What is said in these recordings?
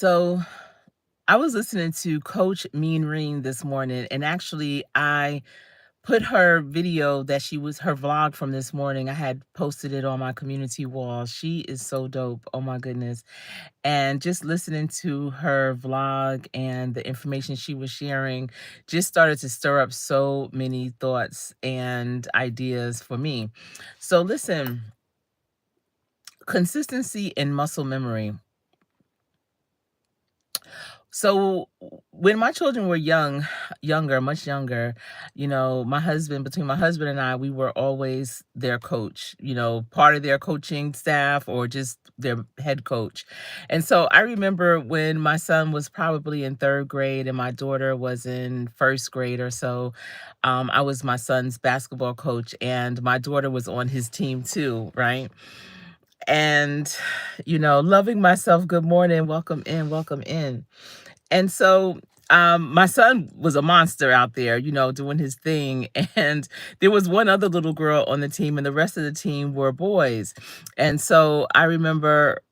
So I was listening to Coach Mean Reen this morning, and actually, I put her video that she was her vlog from this morning. I had posted it on my community wall. She is so dope. Oh my goodness. And just listening to her vlog and the information she was sharing just started to stir up so many thoughts and ideas for me. So, listen, consistency and muscle memory. So when my children were younger, much younger, between my husband and I, we were always their coach, part of their coaching staff or just their head coach. And so I remember when my son was probably in third grade and my daughter was in first grade or so, I was my son's basketball coach and my daughter was on his team too, right? And, loving myself, good morning, welcome in, welcome in. And so, my son was a monster out there, doing his thing. And there was one other little girl on the team, and the rest of the team were boys. And so I remember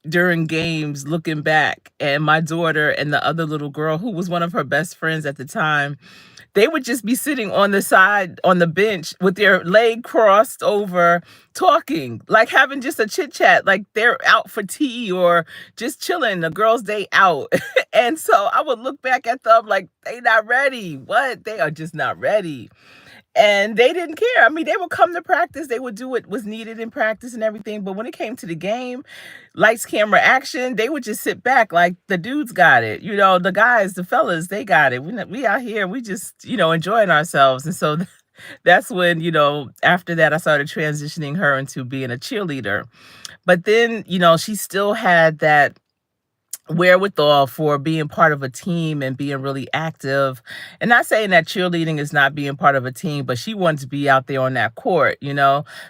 during games looking back, and my daughter and the other little girl, who was one of her best friends at the time, they would just be sitting on the side on the bench with their leg crossed over, talking, like having just a chit chat, like they're out for tea or just chilling, a girl's day out. And so I would look back at them like they not ready. What? They are just not ready. And they didn't care. I mean, they would come to practice, they would do what was needed in practice and everything. But when it came to the game, lights, camera, action, they would just sit back like the dudes got it. The guys, the fellas, they got it. We out here, we just, enjoying ourselves. And so that's when, after that, I started transitioning her into being a cheerleader. But then, she still had that wherewithal for being part of a team and being really active. And not saying that cheerleading is not being part of a team, but she wanted to be out there on that court.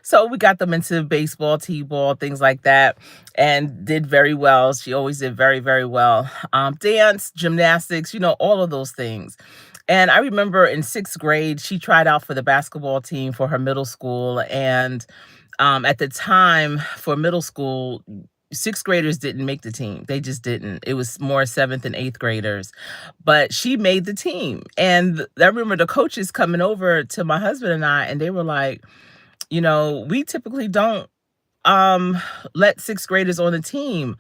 So we got them into baseball, t-ball, things like that, and did very well. She always did very, very well. Dance, gymnastics, all of those things. And I remember in sixth grade, she tried out for the basketball team for her middle school. And at the time for middle school, sixth graders didn't make the team. They just didn't. It was more seventh and eighth graders. But she made the team. And I remember the coaches coming over to my husband and I, and they were like, we typically don't let sixth graders on the team.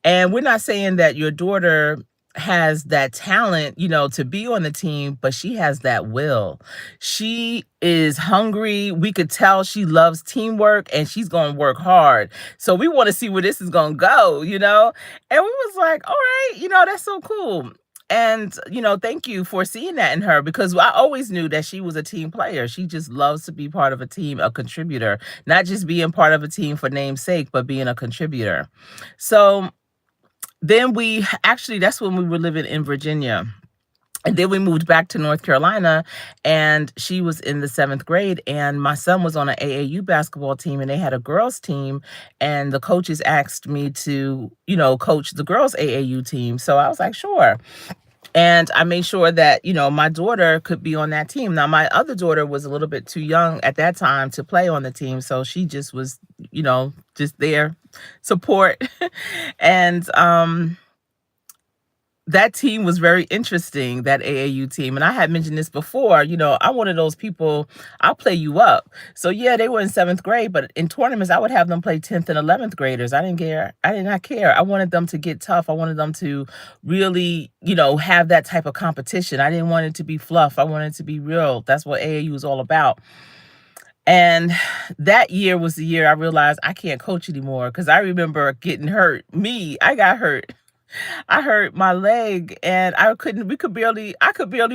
And we're not saying that your daughter has that talent, to be on the team, but she has that will. She is hungry. We could tell she loves teamwork and she's going to work hard. So we want to see where this is going to go. And we was like, all right, that's so cool. And, thank you for seeing that in her, because I always knew that she was a team player. She just loves to be part of a team, a contributor, not just being part of a team for name's sake, but being a contributor. So then that's when we were living in Virginia. And then we moved back to North Carolina, and she was in the seventh grade, and my son was on an AAU basketball team, and they had a girls team, and the coaches asked me to, coach the girls AAU team. So I was like, sure. And I made sure that, my daughter could be on that team. Now, my other daughter was a little bit too young at that time to play on the team. So she just was, just there, support. And that team was very interesting, that AAU team. And I had mentioned this before, I'm one of those people, I'll play you up. So yeah, they were in seventh grade, but in tournaments, I would have them play 10th and 11th graders. I didn't care. I did not care. I wanted them to get tough. I wanted them to really, have that type of competition. I didn't want it to be fluff. I wanted it to be real. That's what AAU is all about. And that year was the year I realized I can't coach anymore, because I remember getting hurt. I got hurt. I hurt my leg and I could barely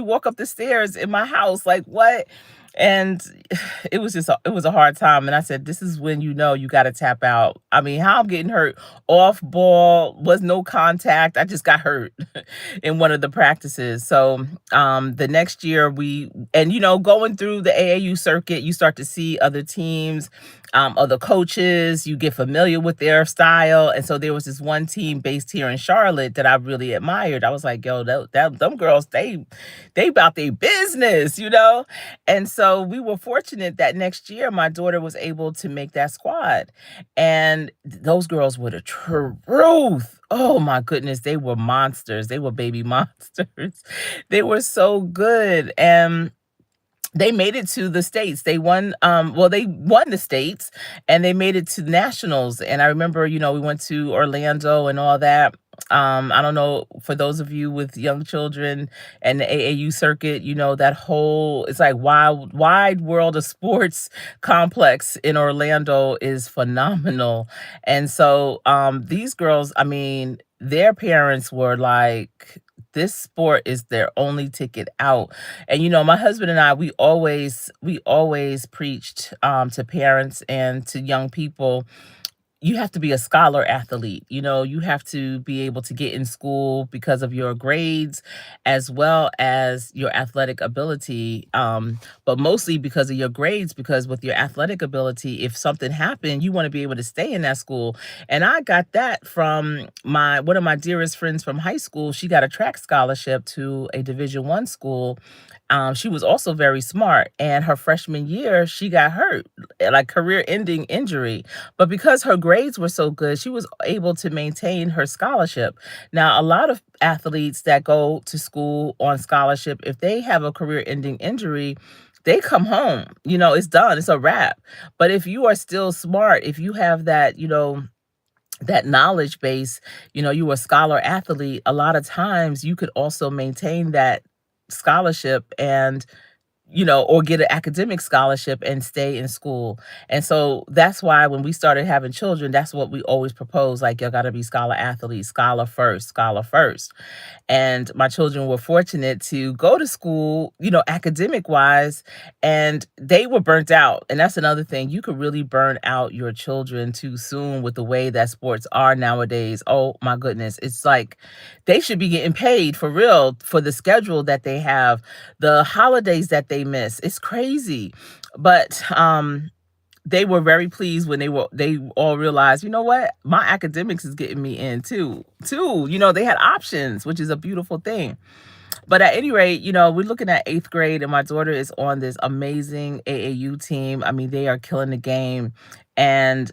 walk up the stairs in my house. Like, what? And it was a hard time. And I said, this is when you got to tap out. I mean, how I'm getting hurt off ball, was no contact. I just got hurt in one of the practices. So the next year going through the AAU circuit, you start to see other teams other coaches. You get familiar with their style. And so there was this one team based here in Charlotte that I really admired. I was like, yo, them girls, they about their business, you know? And so we were fortunate that next year my daughter was able to make that squad. And those girls were the truth. Oh my goodness, they were monsters. They were baby monsters. They were so good. And they made it to the states. They won, well, they won the states and they made it to nationals. And I remember, we went to Orlando and all that. I don't know, for those of you with young children and the AAU circuit, that whole, it's like wide world of sports complex in Orlando is phenomenal. And so these girls, I mean, their parents were like, this sport is their only ticket out. And my husband and I, we always preached to parents and to young people, you have to be a scholar athlete. You have to be able to get in school because of your grades as well as your athletic ability. But mostly because of your grades, because with your athletic ability, if something happened, you want to be able to stay in that school. And I got that from my one of my dearest friends from high school. She got a track scholarship to a Division 1 school. She was also very smart. And her freshman year, she got hurt, like career-ending injury. But because her grades were so good, she was able to maintain her scholarship. Now, a lot of athletes that go to school on scholarship, if they have a career-ending injury, they come home. It's done. It's a wrap. But if you are still smart, if you have that knowledge base, you a scholar athlete, a lot of times you could also maintain that scholarship and or get an academic scholarship and stay in school. And so that's why when we started having children, that's what we always propose. Like, you gotta be scholar athletes, scholar first, scholar first. And my children were fortunate to go to school, academic wise, and they were burnt out. And that's another thing. You could really burn out your children too soon with the way that sports are nowadays. Oh my goodness. It's like they should be getting paid for real for the schedule that they have, the holidays that they miss. It's crazy. But they were very pleased when they all realized, you know what, my academics is getting me in too. They had options, which is a beautiful thing. But at any rate, we're looking at 8th grade, and my daughter is on this amazing AAU team. I mean, they are killing the game. And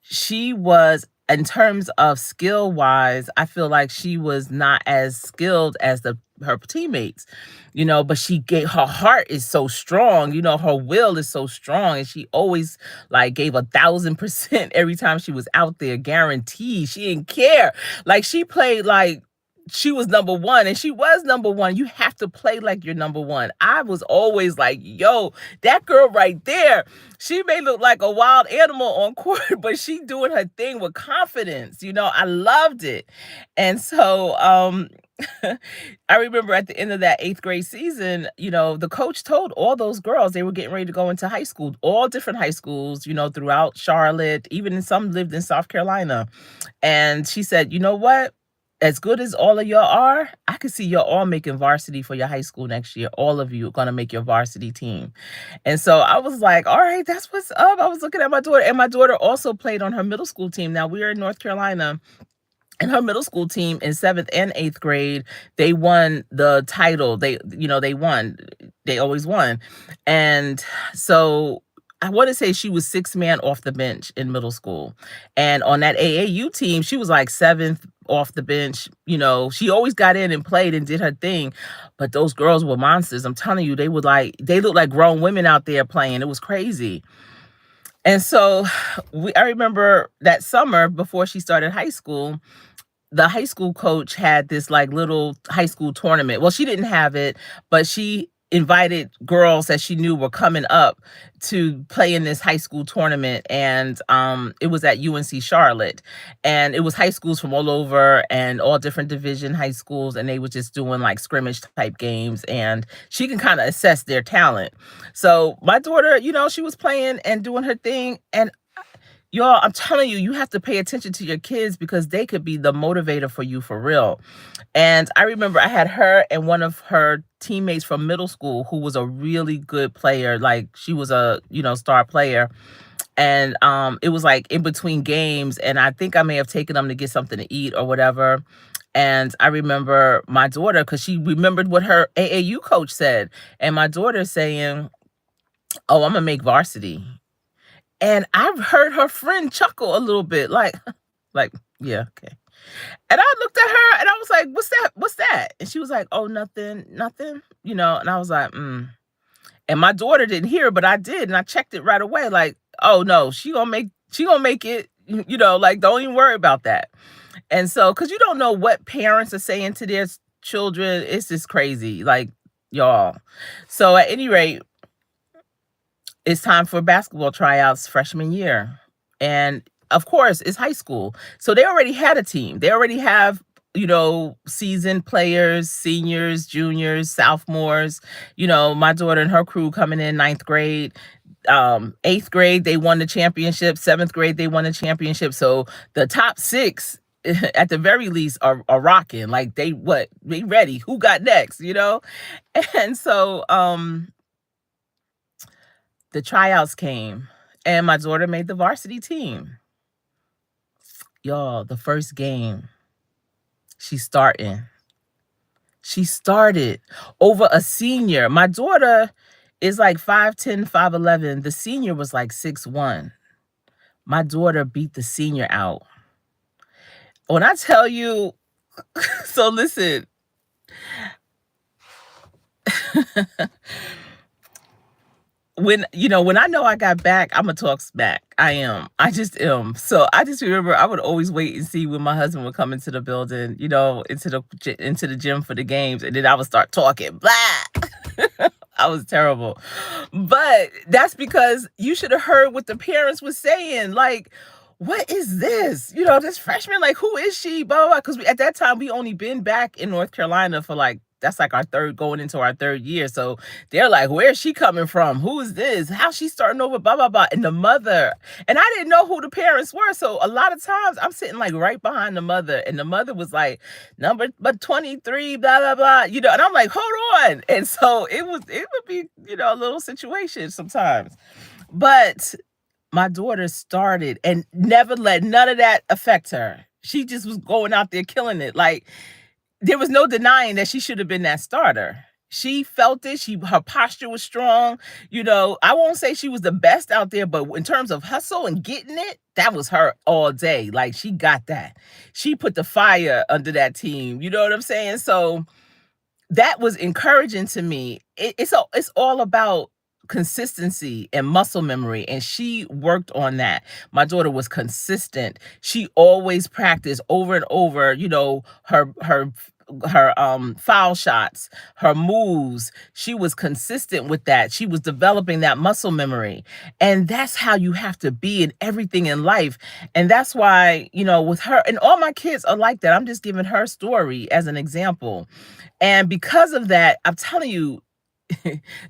she was, in terms of skill wise, I feel like she was not as skilled as her teammates, but she gave, her heart is so strong, her will is so strong, and she always like gave 1,000% every time she was out there, guaranteed. She didn't care. Like, she played like she was number one, and she was number one. You have to play like you're number one. I was always like, yo, that girl right there, she may look like a wild animal on court, but she doing her thing with confidence. I loved it. And so I remember at the end of that 8th grade season, the coach told all those girls they were getting ready to go into high school, all different high schools, throughout Charlotte, even some lived in South Carolina. And she said, you know what? As good as all of y'all are, I could see y'all all making varsity for your high school next year. All of you are gonna make your varsity team. And so I was like, all right, that's what's up. I was looking at my daughter, and my daughter also played on her middle school team. Now, we are in North Carolina, and her middle school team in 7th and 8th grade, they won the title. They won. They always won. And so I want to say she was 6th man off the bench in middle school. And on that AAU team, she was like 7th off the bench. She always got in and played and did her thing. But those girls were monsters. I'm telling you, they looked like grown women out there playing. It was crazy. And so I remember that summer before she started high school, the high school coach had this like little high school tournament. Well, she didn't have it, but she invited girls that she knew were coming up to play in this high school tournament. And it was at UNC Charlotte. And it was high schools from all over and all different division high schools. And they were just doing like scrimmage type games. And she can kind of assess their talent. So my daughter, she was playing and doing her thing. And y'all, I'm telling you, you have to pay attention to your kids because they could be the motivator for you for real. And I remember I had her and one of her teammates from middle school who was a really good player. Like, she was a, star player. And it was like in between games, and I think I may have taken them to get something to eat or whatever. And I remember my daughter, because she remembered what her AAU coach said, and my daughter saying, "Oh, I'm gonna make varsity." And I've heard her friend chuckle a little bit, like, like, yeah, okay. And I looked at her and I was like, "What's that? What's that?" And she was like, "Oh, nothing, nothing." And I was like, And my daughter didn't hear, but I did, and I checked it right away. Like, oh no, she gonna make it. Like, don't even worry about that. And so, because you don't know what parents are saying to their children, it's just crazy, like, y'all. So at any rate, it's time for basketball tryouts freshman year. And of course, it's high school. So they already had a team. They already have, seasoned players, seniors, juniors, sophomores. My daughter and her crew coming in ninth grade. Eighth grade, they won the championship. Seventh grade, they won the championship. So the top six, at the very least, are rocking. Like, they ready. Who got next, And so the tryouts came, and my daughter made the varsity team. Y'all, the first game, she's starting. She started over a senior. My daughter is like 5'10", 5'11". The senior was like 6'1". My daughter beat the senior out. When I tell you, so listen, when I know I got back, I'ma talk smack. I am. I just am. So I just remember I would always wait and see when my husband would come into the building, into the gym for the games, and then I would start talking. Blah. I was terrible. But that's because you should have heard what the parents were saying. Like, what is this? This freshman, like, who is she? Blah, blah, blah. Because at that time, we only been back in North Carolina for like, that's like going into our third year. So they're like, where's she coming from? Who is this? How's she starting over? Blah, blah, blah. And the mother, and I didn't know who the parents were. So a lot of times I'm sitting like right behind the mother, and the mother was like, number but 23, blah, blah, blah, and I'm like, hold on. And so it would be, a little situation sometimes. But my daughter started and never let none of that affect her. She just was going out there killing it. Like, there was no denying that she should have been that starter. She felt it. Her posture was strong. I won't say she was the best out there, but in terms of hustle and getting it, that was her all day. Like, she got that. She put the fire under that team. You know what I'm saying? So that was encouraging to me. It's all about consistency and muscle memory, and she worked on that. My daughter was consistent. She always practiced over and over, her foul shots, her moves. She was consistent with that. She was developing that muscle memory. And that's how you have to be in everything in life. And that's why, with her, and all my kids are like that. I'm just giving her story as an example. And because of that, I'm telling you,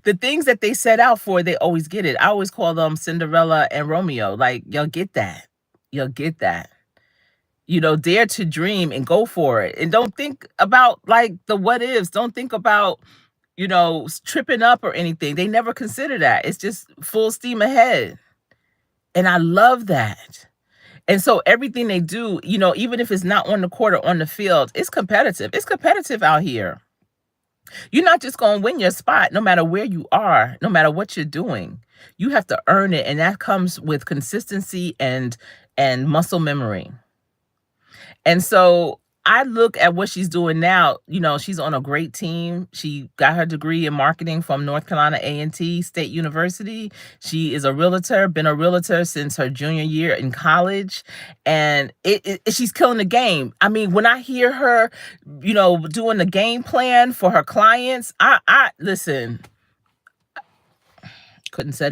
the things that they set out for, they always get it. I always call them Cinderella and Romeo. Like, you'll get that. You'll get that. Dare to dream and go for it. And don't think about like the what ifs. Don't think about, tripping up or anything. They never consider that. It's just full steam ahead. And I love that. And so everything they do, even if it's not on the court or on the field, it's competitive. It's competitive out here. You're not just going to win your spot no matter where you are, no matter what you're doing. You have to earn it, and that comes with consistency and muscle memory. And so I look at what she's doing now. She's on a great team. She got her degree in marketing from North Carolina A&T State University. She is a realtor, been a realtor since her junior year in college. And she's killing the game. I mean, when I hear her, doing the game plan for her clients, I listen, couldn't say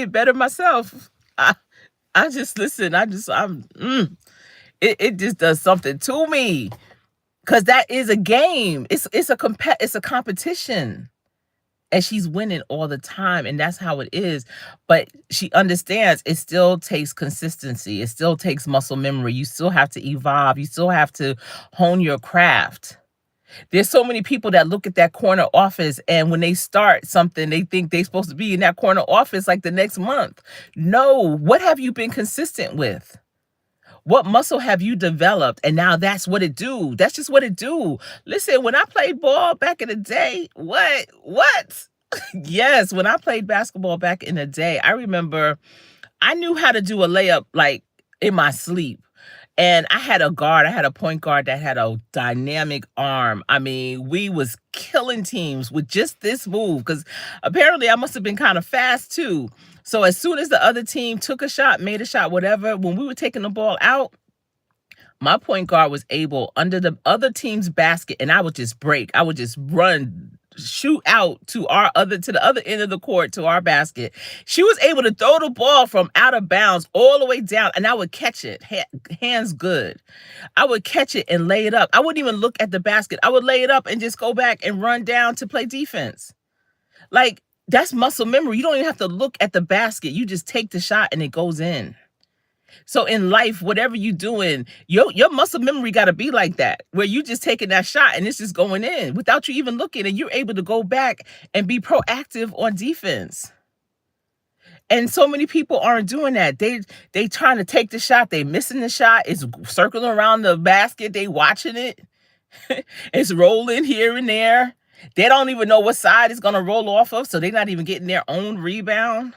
it better myself. I just listen. It just does something to me, because that is a game. It's a competition, and she's winning all the time, and that's how it is. But she understands it still takes consistency. It still takes muscle memory. You still have to evolve. You still have to hone your craft. There's so many people that look at that corner office, and when they start something, they think they're supposed to be in that corner office like the next month. No, what have you been consistent with? What muscle have you developed? And now that's what it do. That's just what it do. Listen, when I played ball back in the day, what? What? Yes, when I played basketball back in the day, I remember I knew how to do a layup like in my sleep. And I had a point guard that had a dynamic arm. I mean, we was killing teams with just this move because apparently I must have been kind of fast too. So as soon as the other team took a shot, made a shot, whatever, when we were taking the ball out, my point guard was able under the other team's basket, and I would just break. I would just run, shoot out to the other end of the court to our basket. She was able to throw the ball from out of bounds all the way down, and I would catch it, hands good. I would catch it and lay it up. I wouldn't even look at the basket. I would lay it up and just go back and run down to play defense. Like, that's muscle memory. You don't even have to look at the basket. You just take the shot and it goes in. So in life, whatever you doing, your muscle memory got to be like that, where you just taking that shot and it's just going in without you even looking, and you're able to go back and be proactive on defense. And so many people aren't doing that. They trying to take the shot, they missing the shot. It's circling around the basket. They watching it. It's rolling here and there. They don't even know what side it's gonna roll off of, so they're not even getting their own rebound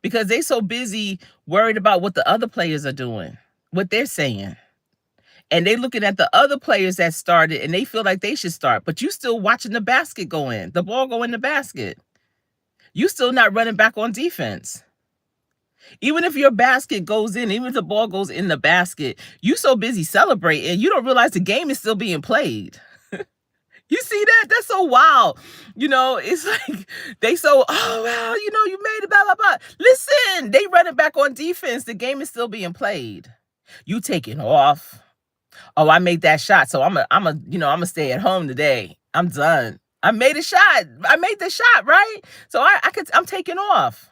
because they so busy worried about what the other players are doing, what they're saying. And they looking at the other players that started and they feel like they should start, but you still watching the basket go in, the ball go in the basket. You still not running back on defense. Even if your basket goes in, even if the ball goes in the basket, you so busy celebrating, you don't realize the game is still being played. You see that? That's so wild. It's like they so, oh, well, you made it, blah, blah, blah. Listen, they running back on defense. The game is still being played. You taking off. Oh, I made that shot. So I'm a stay at home today. I'm done. I made a shot. I made the shot, right? So I'm taking off.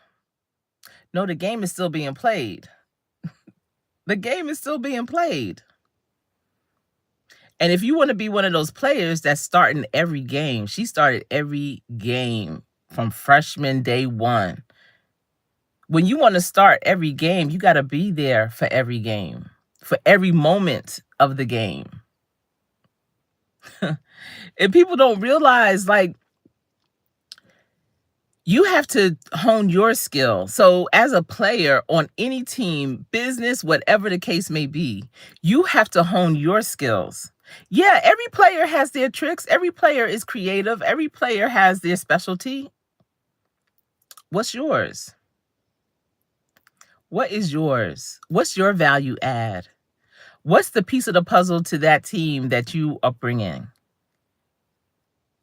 No, the game is still being played. The game is still being played. And if you want to be one of those players that's starting every game, she started every game from freshman day one. When you want to start every game, you got to be there for every game, for every moment of the game. And people don't realize, like, you have to hone your skill. So as a player on any team, business, whatever the case may be, you have to hone your skills. Yeah, every player has their tricks. Every player is creative. Every player has their specialty. What's yours? What is yours? What's your value add? What's the piece of the puzzle to that team that you are bringing?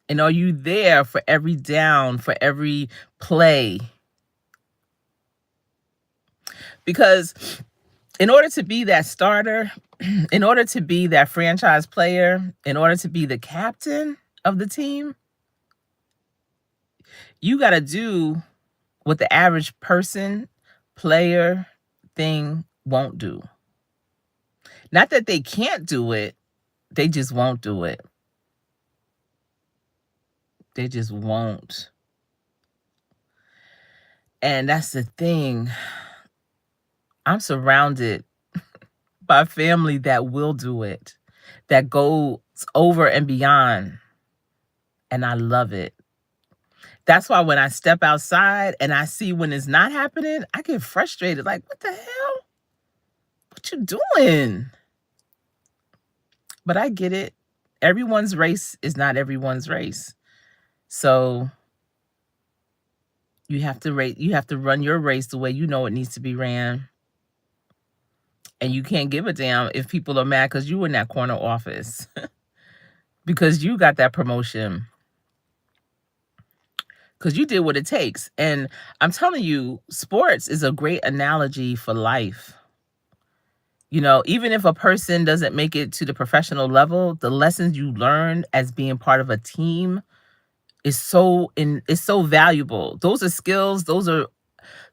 And are you there for every down, for every play? Because in order to be that starter, in order to be that franchise player, in order to be the captain of the team, you got to do what the average person, player, thing won't do. Not that they can't do it, they just won't do it. They just won't. And that's the thing. I'm surrounded by family that will do it, that goes over and beyond. And I love it. That's why when I step outside and I see when it's not happening, I get frustrated. Like, what the hell? What you doing? But I get it. Everyone's race is not everyone's race. So you have to run your race the way you know it needs to be ran. And you can't give a damn if people are mad because you were in that corner office. Because you got that promotion. Because you did what it takes. And I'm telling you, sports is a great analogy for life. Even if a person doesn't make it to the professional level, the lessons you learn as being part of a team is so valuable. Those are skills. Those are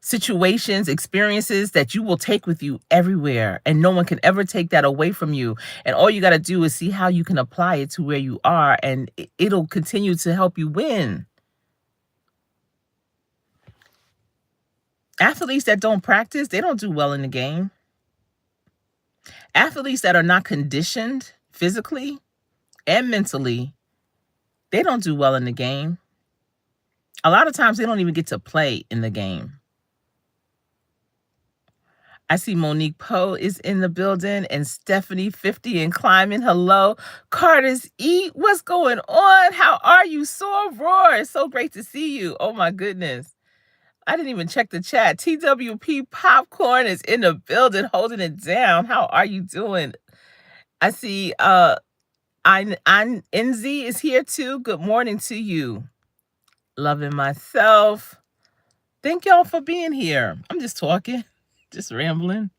situations, experiences that you will take with you everywhere, and no one can ever take that away from you. And all you got to do is see how you can apply it to where you are, and it'll continue to help you win. Athletes that don't practice, they don't do well in the game. Athletes that are not conditioned physically and mentally, they don't do well in the game. A lot of times they don't even get to play in the game. I see Monique Poe is in the building and Stephanie 50 and climbing. Hello. Carter's Eat. What's going on? How are you? Soar Roar. It's so great to see you. Oh my goodness. I didn't even check the chat. TWP Popcorn is in the building holding it down. How are you doing? I see I'm NZ is here too. Good morning to you. Loving myself. Thank y'all for being here. I'm just talking, just rambling.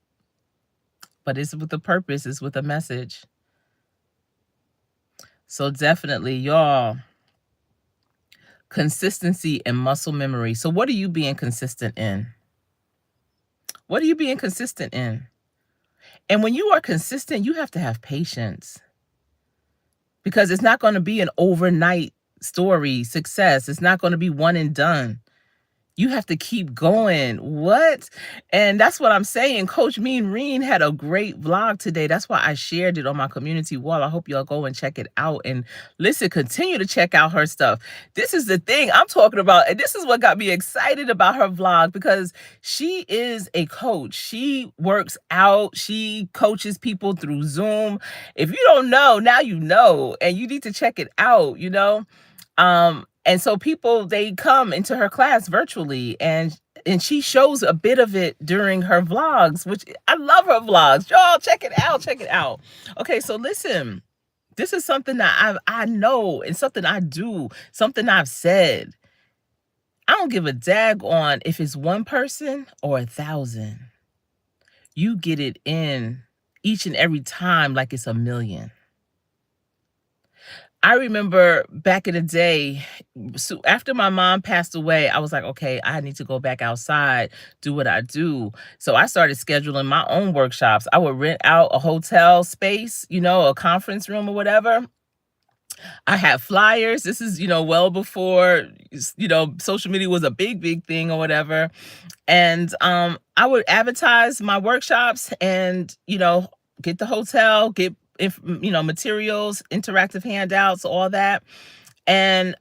But it's with a purpose, it's with a message. So definitely, y'all, consistency and muscle memory. So what are you being consistent in? What are you being consistent in? And when you are consistent, you have to have patience, because it's not going to be an overnight story success. It's not going to be one and done. You have to keep going. What? And that's what I'm saying. Coach Mean Reen had a great vlog today. That's why I shared it on my community wall. I hope y'all go and check it out. And listen, continue to check out her stuff. This is the thing I'm talking about. And this is what got me excited about her vlog, because she is a coach. She works out. She coaches people through Zoom. If you don't know, now you know. And you need to check it out, you know? And so people, they come into her class virtually, and she shows a bit of it during her vlogs, which I love her vlogs. Y'all check it out, check it out. Okay, so listen, this is something that I know, and something I do, something I've said. I don't give a dag on if it's one person or 1,000. You get it in each and every time like it's a million. I remember back in the day, so after my mom passed away, I was like, okay, I need to go back outside, do what I do. So I started scheduling my own workshops. I would rent out a hotel space, you know, a conference room or whatever. I had flyers. This is, well before, social media was a big, big thing or whatever. And I would advertise my workshops and, get the hotel, get if materials, interactive handouts, all that. And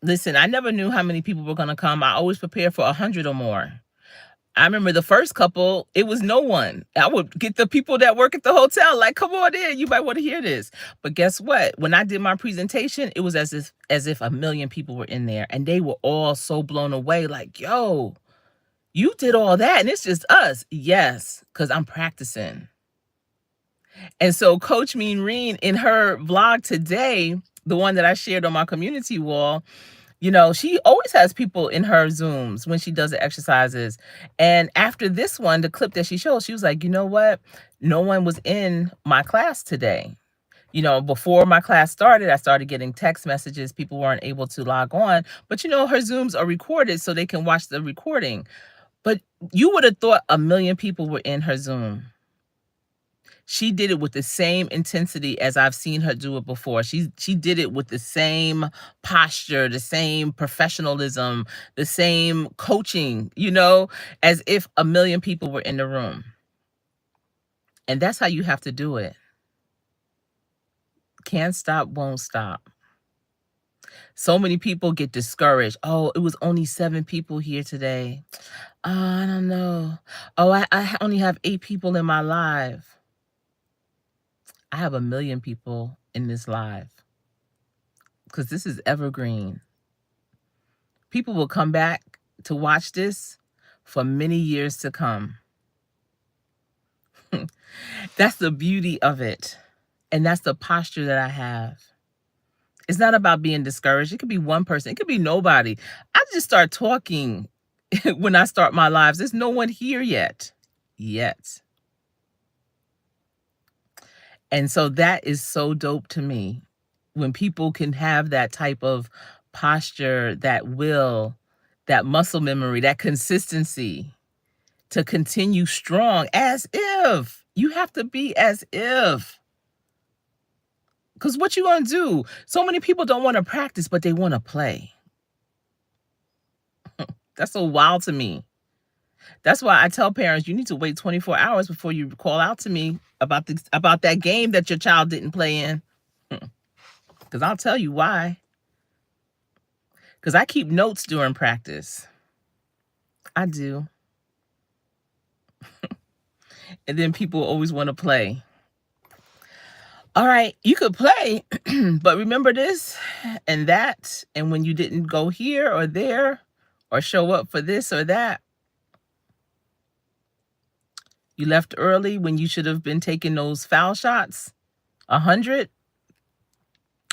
listen, I never knew how many people were going to come. I always prepare for 100 or more. I remember the first couple, it was no one. I would get the people that work at the hotel, like, come on in, you might want to hear this. But guess what? When I did my presentation, it was as if a million people were in there, and they were all so blown away, like, yo, you did all that and it's just us. Yes, because I'm practicing. And so Coach Mean Reen, in her vlog today, the one that I shared on my community wall, she always has people in her Zooms when she does the exercises. And after this one, the clip that she showed, she was like, you know what? No one was in my class today. Before my class started, I started getting text messages. People weren't able to log on. But, her Zooms are recorded so they can watch the recording. But you would have thought a million people were in her Zoom. She did it with the same intensity as I've seen her do it before. She did it with the same posture, the same professionalism, the same coaching, as if a million people were in the room. And that's how you have to do it. Can't stop, won't stop. So many people get discouraged. Oh, it was only 7 people here today. Oh, I don't know. Oh, I only have 8 people in my live. I have 1 million people in this live, because this is evergreen. People will come back to watch this for many years to come. That's the beauty of it. And that's the posture that I have. It's not about being discouraged. It could be one person. It could be nobody. I just start talking when I start my lives. There's no one here yet. And so that is so dope to me, when people can have that type of posture, that will, that muscle memory, that consistency to continue strong as if. You have to be as if. Because what you gonna do? So many people don't want to practice, but they want to play. That's so wild to me. That's why I tell parents you need to wait 24 hours before you call out to me about that game that your child didn't play in. Because I'll tell you why. Because I keep notes during practice. I do. And then people always want to play. All right, you could play, but remember this and that. And when you didn't go here or there or show up for this or that, you left early when you should have been taking those foul shots. 100.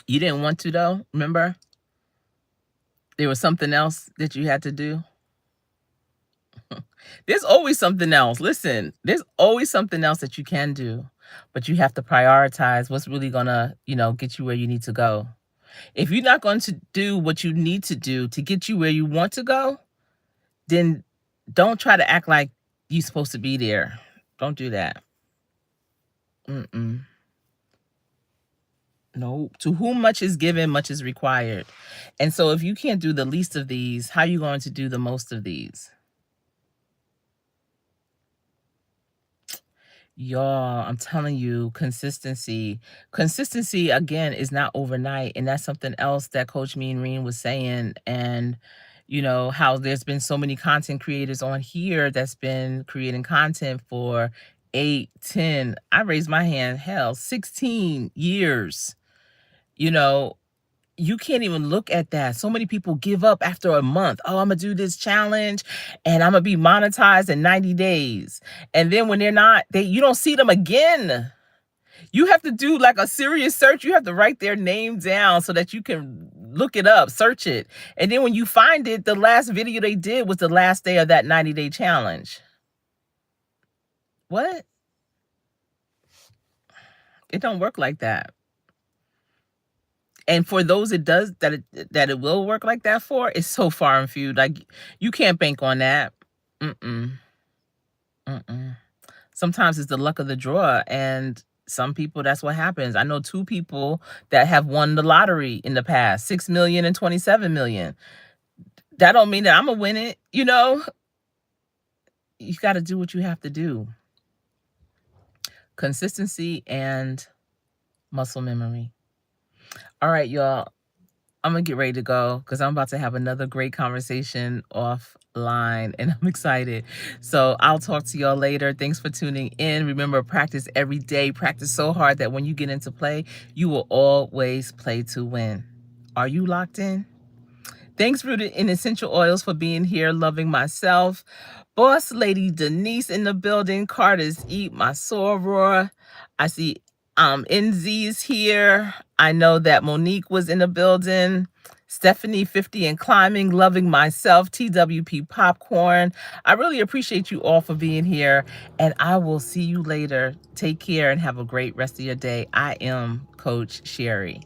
You didn't want to, though. Remember? There was something else that you had to do. There's always something else. Listen, there's always something else that you can do, but you have to prioritize what's really gonna, get you where you need to go. If you're not going to do what you need to do to get you where you want to go, then don't try to act like you're supposed to be there. Don't do that. Mm-mm. No. To whom much is given, much is required. And so if you can't do the least of these, how are you going to do the most of these? Y'all, I'm telling you, consistency. Consistency, again, is not overnight. And that's something else that Coach Mean Reen was saying. And, how there's been so many content creators on here that's been creating content for 8, 10, I raised my hand, hell, 16 years. You can't even look at that. So many people give up after a month. Oh, I'm gonna do this challenge and I'm gonna be monetized in 90 days. And then when they're not, you don't see them again. You have to do like a serious search. You have to write their name down so that you can look it up, search it. And then when you find it, the last video they did was the last day of that 90-day challenge. What? It don't work like that. And for those that it will work like that for, it's so far and few. Like, you can't bank on that. Mm-mm. Mm-mm. Sometimes it's the luck of the draw, and some people, that's what happens. I know 2 people that have won the lottery in the past, 6 million and 27 million. That don't mean that I'm gonna win it. You got to do what you have to do. Consistency and muscle memory. All right, y'all. I'm gonna get ready to go because I'm about to have another great conversation offline and I'm excited. So I'll talk to y'all later. Thanks for tuning in. Remember, practice every day. Practice so hard that when you get into play, you will always play to win. Are you locked in? Thanks, Rooted in Essential Oils, for being here, loving myself. Boss Lady Denise in the building. Carter's Eat, my soror. I see NZ's here. I know that Monique was in the building. Stephanie 50 and climbing, loving myself, TWP Popcorn. I really appreciate you all for being here, and I will see you later. Take care and have a great rest of your day. I am Coach Sherri.